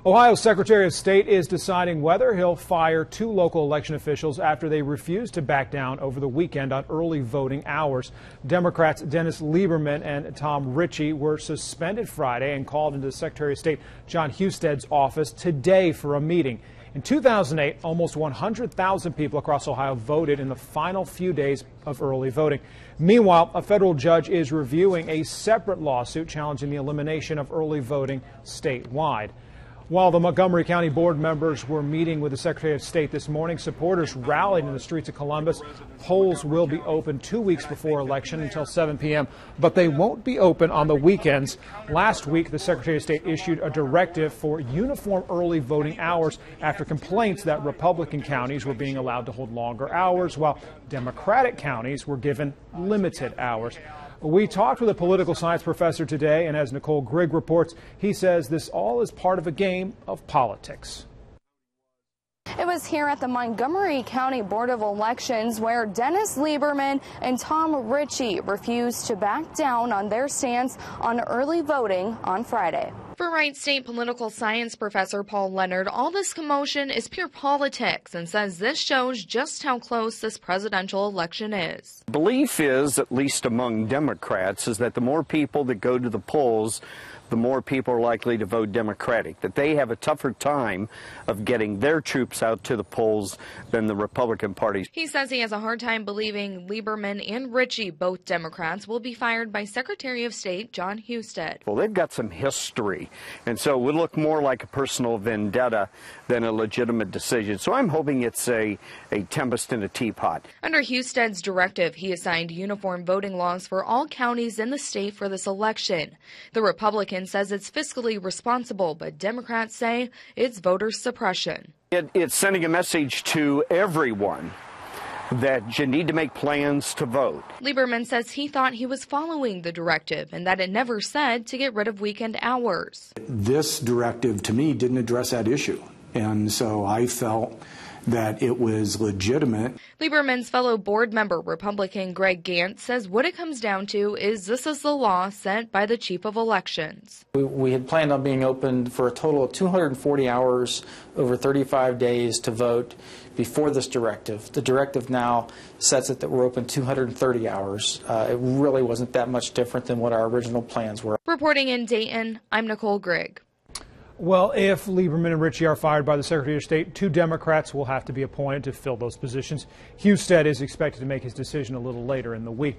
Ohio's Secretary of State is deciding whether he'll fire two local election officials after they refused to back down over the weekend on early voting hours. Democrats Dennis.Lieberman and Tom Ritchie were suspended Friday and called into Secretary of State John Husted's office today for a meeting. In 2008, almost 100,000 people across Ohio voted in the final few days of early voting. Meanwhile, a federal judge is reviewing a separate lawsuit challenging the elimination of early voting statewide. While the Montgomery County board members were meeting with the Secretary of State this morning, supporters rallied in the streets of Columbus. Polls will be open 2 weeks before election until 7 p.m., but they won't be open on the weekends. Last week, the Secretary of State issued a directive for uniform early voting hours after complaints that Republican counties were being allowed to hold longer hours, while Democratic counties were given limited hours. We talked with a political science professor today, and as Nicole Grigg reports, he says this all is part of a game of politics. It was here at the Montgomery County Board of Elections where Dennis.Lieberman and Tom Ritchie refused to back down on their stance on early voting on Friday. For Wright State political science professor Paul Leonard, all this commotion is pure politics and says this shows just how close this presidential election is. The belief is, at least among Democrats, is that the more people that go to the polls, the more people are likely to vote Democratic, that they have a tougher time of getting their troops out to the polls than the Republican Party. He says he has a hard time believing Lieberman and Ritchie, both Democrats, will be fired by Secretary of State John Husted. Well, they've got some history, and so it would look more like a personal vendetta than a legitimate decision. So I'm hoping it's a tempest in a teapot. Under Husted's directive, he assigned uniform voting laws for all counties in the state for this election. The Republican says it's fiscally responsible, but Democrats say it's voter suppression. It's sending a message to everyone that you need to make plans to vote. Lieberman says he thought he was following the directive and that it never said to get rid of weekend hours. This directive, to me, didn't address that issue, and so I felt that it was legitimate. Lieberman.Fellow board member Republican Greg Gantt says what it comes down to is this is the law set by the chief of elections. We had planned on being open for a total of 240 hours over 35 days to vote before this directive. The directive now sets it that we're open 230 hours. It really wasn't that much different than what our original plans were. Reporting in Dayton, I'm Nicole Grigg. Well, if Lieberman and Ritchie are fired by the Secretary of State, two Democrats will have to be appointed to fill those positions. Husted is expected to make his decision a little later in the week.